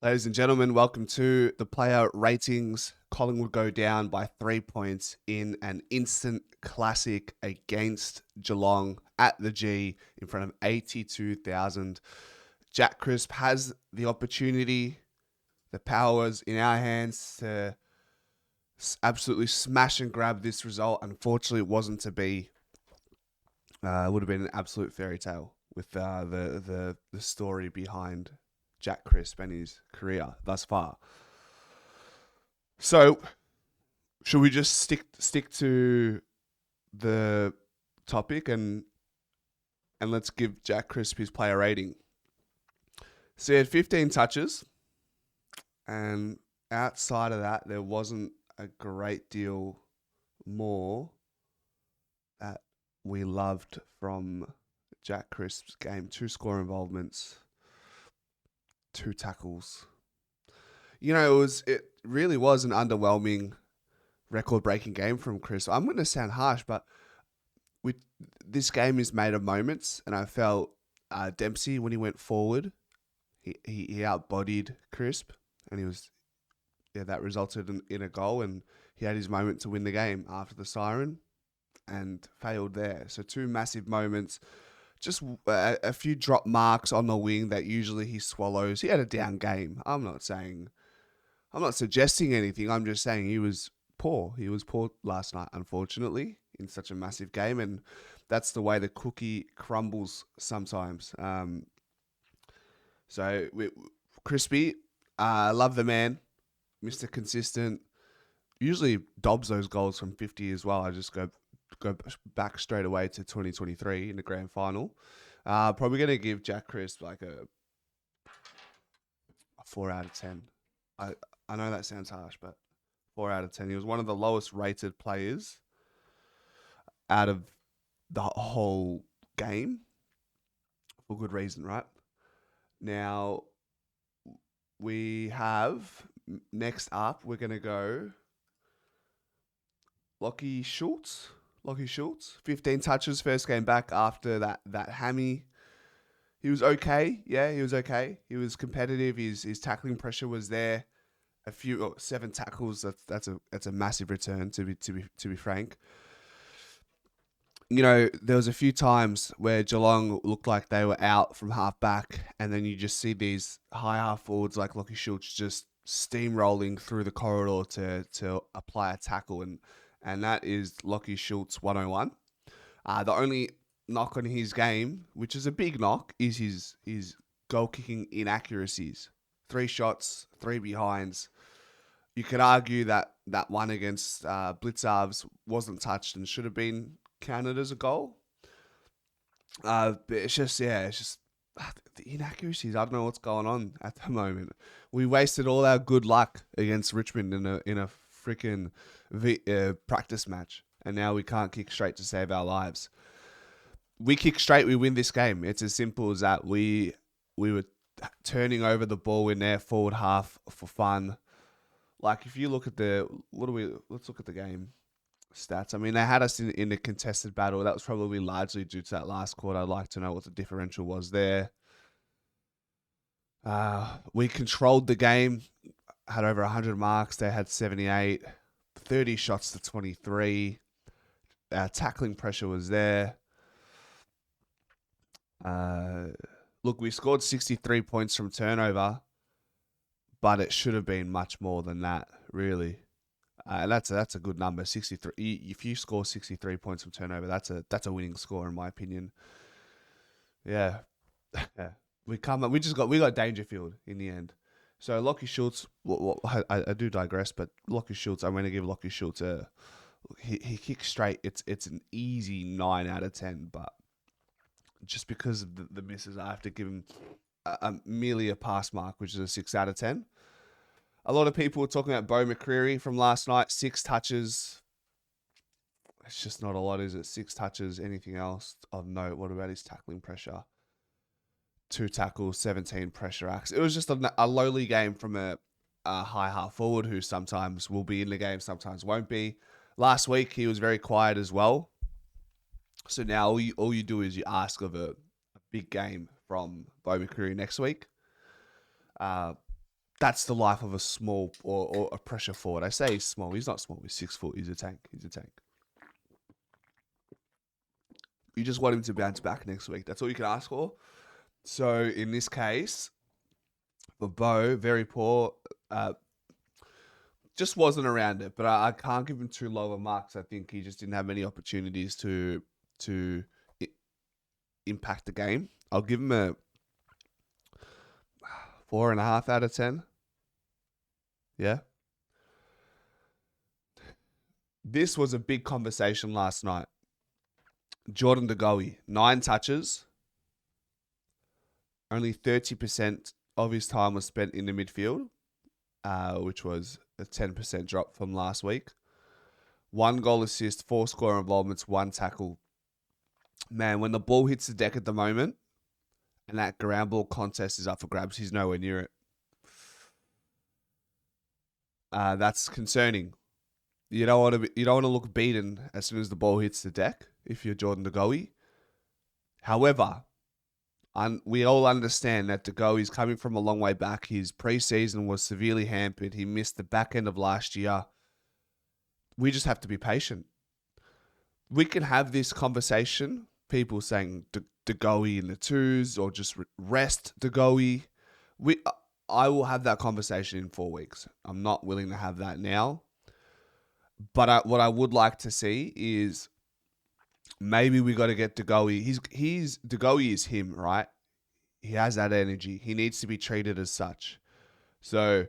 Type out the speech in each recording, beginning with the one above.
Ladies and gentlemen, welcome to the player ratings. Collingwood go down by 3 points in an instant classic against Geelong at the G in front of 82,000. Jack Crisp has the opportunity. The power was in our hands to absolutely smash and grab this result. Unfortunately, it wasn't to be. It would have been an absolute fairy tale with the story behind Jack Crisp and his career thus far. So, should we just stick to the topic and let's give Jack Crisp his player rating? So he had 15 touches, and outside of that, there wasn't a great deal more that we loved from Jack Crisp's game. 2 score involvements, 2 tackles. It really was an underwhelming record-breaking game from Chris. I'm going to sound harsh, but this game is made of moments, and I felt Dempsey, when he went forward, he outbodied Crisp, and that resulted in a goal, and he had his moment to win the game after the siren and failed there. So 2 massive moments, just a few drop marks on the wing that usually he swallows. He had a down game. I'm not suggesting anything. I'm just saying he was poor. He was poor last night, unfortunately, in such a massive game, and that's the way the cookie crumbles sometimes. Crispy, I love the man, Mr. Consistent. Usually dobs those goals from 50 as well. I just go back straight away to 2023 in the grand final. Probably going to give Jack Crisp like a 4 out of 10. I know that sounds harsh, but 4 out of 10. He was one of the lowest rated players out of the whole game for good reason, right? Now, we have next up, we're going to go Lachie Schultz. 15 touches, first game back after that hammy. He was okay. Yeah, he was okay. He was competitive. His tackling pressure was there. 7 tackles. That's a massive return to be frank. There was a few times where Geelong looked like they were out from half back, and then you just see these high half forwards like Lachie Schultz just steamrolling through the corridor to apply a tackle, and that is Lachie Schultz 101. The only knock on his game, which is a big knock, is his goal kicking inaccuracies. 3 shots, 3 behinds. You could argue that one against Blitzarves wasn't touched and should have been counted as a goal. But it's just the inaccuracies. I don't know what's going on at the moment. We wasted all our good luck against Richmond in a freaking practice match, and now we can't kick straight to save our lives. We kick straight, we win this game. It's as simple as that. We were turning over the ball in their forward half for fun. Like, if you look at let's look at the game stats. I mean, they had us in a contested battle. That was probably largely due to that last quarter. I'd like to know what the differential was there. We controlled the game, had over 100 marks. They had 78, 30 shots to 23. Tackling pressure was there. Look, we scored 63 points from turnover, but it should have been much more than that, really. That's a good number, 63. If you score 63 points from turnover, that's a winning score in my opinion. Yeah, yeah. We got Dangerfield in the end. So Lachie Schultz, I do digress, but Lachie Schultz, I'm going to give Lachie Schultz he kicks straight. It's an easy 9 out of 10, but just because of the misses, I have to give him merely a pass mark, which is a 6 out of 10. A lot of people were talking about Beau McCreery from last night. 6 touches. It's just not a lot, is it? 6 touches. Anything else of note? What about his tackling pressure? 2 tackles, 17 pressure acts. It was just a lowly game from a high half forward who sometimes will be in the game, sometimes won't be. Last week, he was very quiet as well. So now all you do is you ask of a big game from Beau McCreery next week. That's the life of a small or a pressure forward. I say he's small. He's not small. He's 6 foot. He's a tank. He's a tank. You just want him to bounce back next week. That's all you can ask for. So in this case, for Beau, very poor. Just wasn't around it, but I can't give him too low of marks. I think he just didn't have many opportunities to impact the game. I'll give him a 4.5 out of 10. Yeah. This was a big conversation last night. Jordan Goey, 9 touches. Only 30% of his time was spent in the midfield, which was a 10% drop from last week. 1 goal assist, 4 score involvements, 1 tackle. Man, when the ball hits the deck at the moment and that ground ball contest is up for grabs, he's nowhere near it. That's concerning. You don't want to look beaten as soon as the ball hits the deck if you're Jordan Goey. However, we all understand that Goey's coming from a long way back. His preseason was severely hampered. He missed the back end of last year. We just have to be patient. We can have this conversation. People saying Goey in the 2s or just rest Goey. I will have that conversation in 4 weeks. I'm not willing to have that now. But what I would like to see is maybe we got to get Goey. Goey is him, right? He has that energy. He needs to be treated as such. So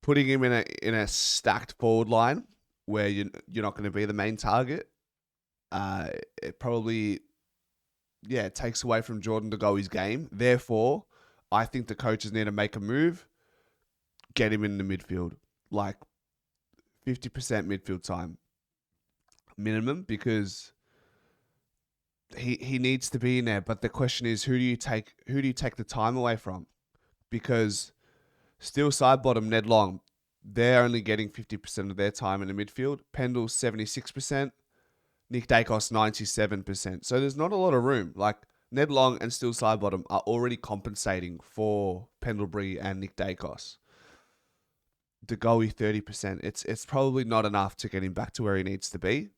putting him in a stacked forward line where you're not going to be the main target, it probably it takes away from Jordan Goey's game. Therefore, I think the coaches need to make a move, get him in the midfield, like 50% midfield time minimum, because he needs to be in there. But the question is, who do you take the time away from? Because still side bottom Ned Long, they're only getting 50% of their time in the midfield. Pendle's 76%, Nick Dacos 97%. So there's not a lot of room. Like Ned Long and still side bottom are already compensating for Pendlebury and Nick Dacos. Goey 30%. It's probably not enough to get him back to where he needs to be.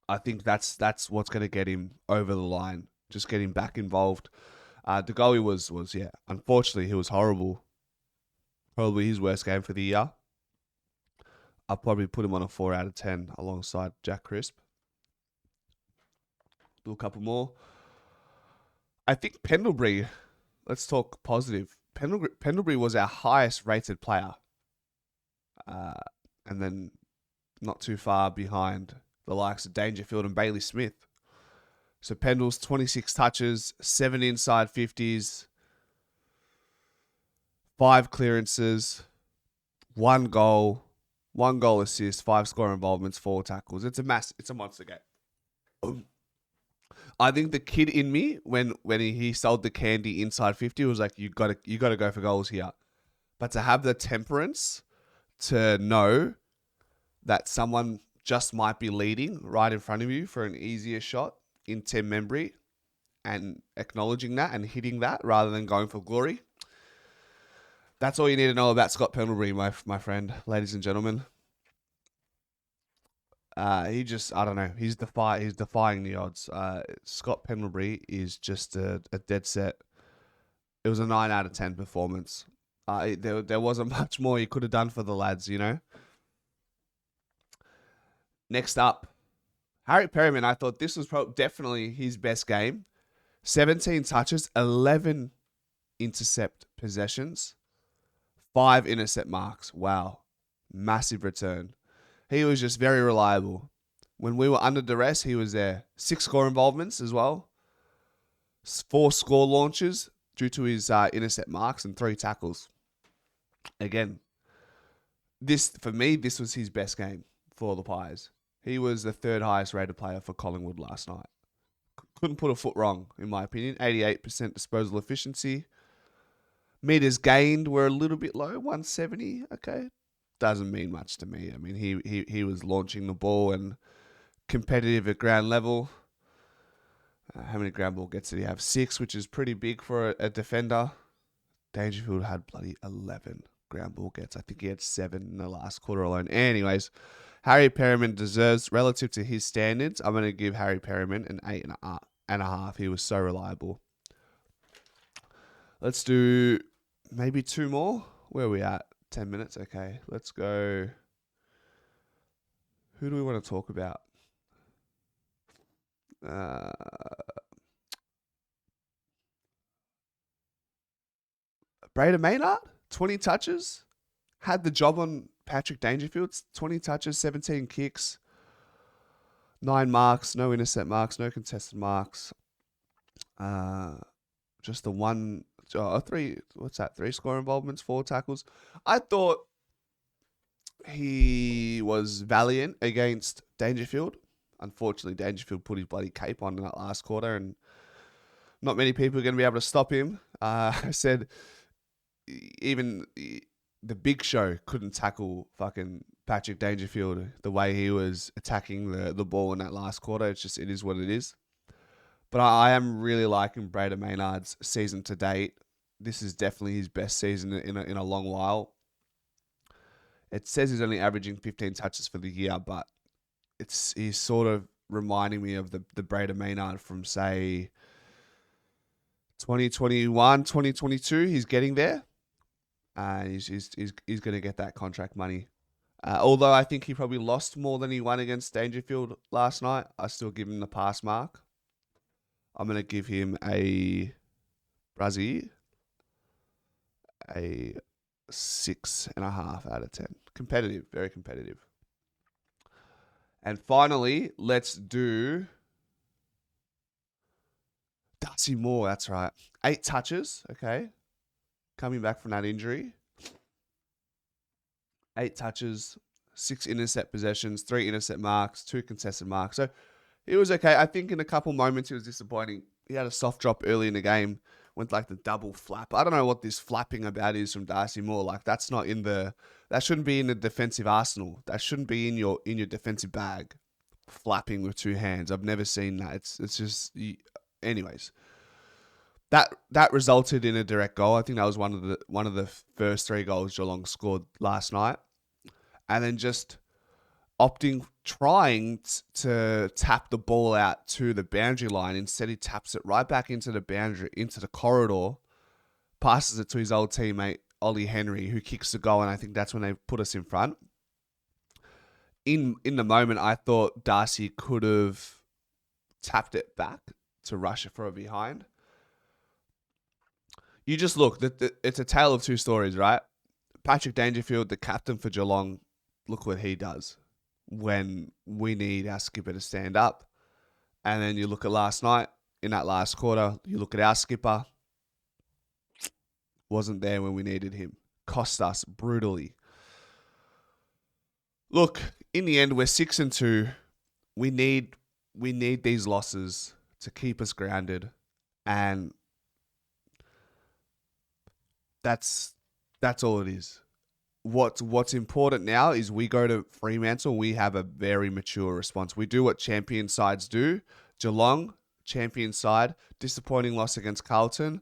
I think that's what's going to get him over the line. Just get him back involved. Goey was unfortunately he was horrible. Probably his worst game for the year. I'll probably put him on a 4 out of 10 alongside Jack Crisp. Do a couple more. I think Pendlebury, let's talk positive. Pendlebury was our highest rated player. And then not too far behind the likes of Dangerfield and Bailey Smith. So Pendle's 26 touches, 7 inside 50s, 5 clearances, 1 goal, 1 goal assist, 5 score involvements, 4 tackles. It's a monster game. I think the kid in me, when he sold the candy inside 50, was like, you gotta go for goals here. But to have the temperance to know that someone just might be leading right in front of you for an easier shot in Tim Membry and acknowledging that and hitting that rather than going for glory. That's all you need to know about Scott Pendlebury, my friend, ladies and gentlemen. I don't know. He's defying the odds. Scott Pendlebury is just a dead set. It was a 9 out of 10 performance. There wasn't much more he could have done for the lads, you know. Next up, Harry Perryman. I thought this was definitely his best game. 17 touches, 11 intercept possessions, 5 intercept marks. Wow. Massive return. He was just very reliable. When we were under duress, he was there. 6 score involvements as well. 4 score launches due to his intercept marks and 3 tackles. Again, for me, this was his best game for the Pies. He was the 3rd highest rated player for Collingwood last night. Couldn't put a foot wrong, in my opinion. 88% disposal efficiency. Meters gained were a little bit low, 170. Okay, doesn't mean much to me. I mean, he was launching the ball and competitive at ground level. How many ground ball gets did he have? 6, which is pretty big for a defender. Dangerfield had bloody 11 ground ball gets. I think he had 7 in the last quarter alone. Anyways, Harry Perryman deserves, relative to his standards, I'm going to give Harry Perryman an 8.5. He was so reliable. Let's do maybe 2 more. Where are we at? 10 minutes? Okay, let's go. Who do we want to talk about? Brayden Maynard, 20 touches. Had the job on Patrick Dangerfield. 20 touches, 17 kicks, 9 marks, no intercept marks, no contested marks. Just the 3 score involvements, 4 tackles. I thought he was valiant against Dangerfield. Unfortunately, Dangerfield put his bloody cape on in that last quarter, and not many people are going to be able to stop him. I said even the Big Show couldn't tackle fucking Patrick Dangerfield the way he was attacking the ball in that last quarter. It is what it is. But I am really liking Brayden Maynard's season to date. This is definitely his best season in a long while. It says he's only averaging 15 touches for the year, but he's sort of reminding me of the Brayden Maynard from, say, 2021, 2022. He's getting there. He's going to get that contract money. Although I think he probably lost more than he won against Dangerfield last night, I still give him the pass mark. I'm going to give him a 6.5 out of 10. Competitive, very competitive. And finally, let's do Darcy Moore. That's right. 8 touches. Okay. Coming back from that injury. 8 touches, 6 intercept possessions, 3 intercept marks, 2 contested marks. So he was okay. I think in a couple moments he was disappointing. He had a soft drop early in the game, went like the double flap. I don't know what this flapping about is from Darcy Moore. Like that shouldn't be in the defensive arsenal. That shouldn't be in your defensive bag. Flapping with 2 hands. I've never seen that. It's just, anyways. That resulted in a direct goal. I think that was one of the first 3 goals Geelong scored last night, and then just trying to tap the ball out to the boundary line. Instead, he taps it right back into the boundary, into the corridor, passes it to his old teammate Ollie Henry, who kicks the goal, and I think that's when they put us in front. In the moment, I thought Darcy could have tapped it back to rush it for a behind. You just look, it's a tale of 2 stories, right? Patrick Dangerfield, the captain for Geelong, look what he does when we need our skipper to stand up. And then you look at last night, in that last quarter, you look at our skipper, wasn't there when we needed him. Cost us brutally. Look, in the end, we're 6-2. We need these losses to keep us grounded, and that's all it is. What's important now is we go to Fremantle. We have a very mature response. We do what champion sides do. Geelong, champion side, disappointing loss against Carlton.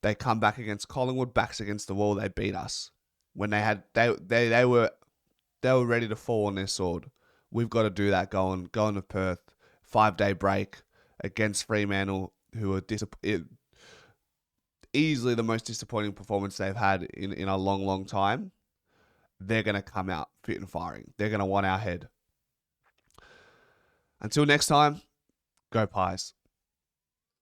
They come back against Collingwood, backs against the wall. They beat us when they were ready to fall on their sword. We've got to do that going to Perth, 5-day break against Fremantle, who are easily the most disappointing performance they've had in a long, long time. They're going to come out fit and firing. They're going to want our head. Until next time, go Pies.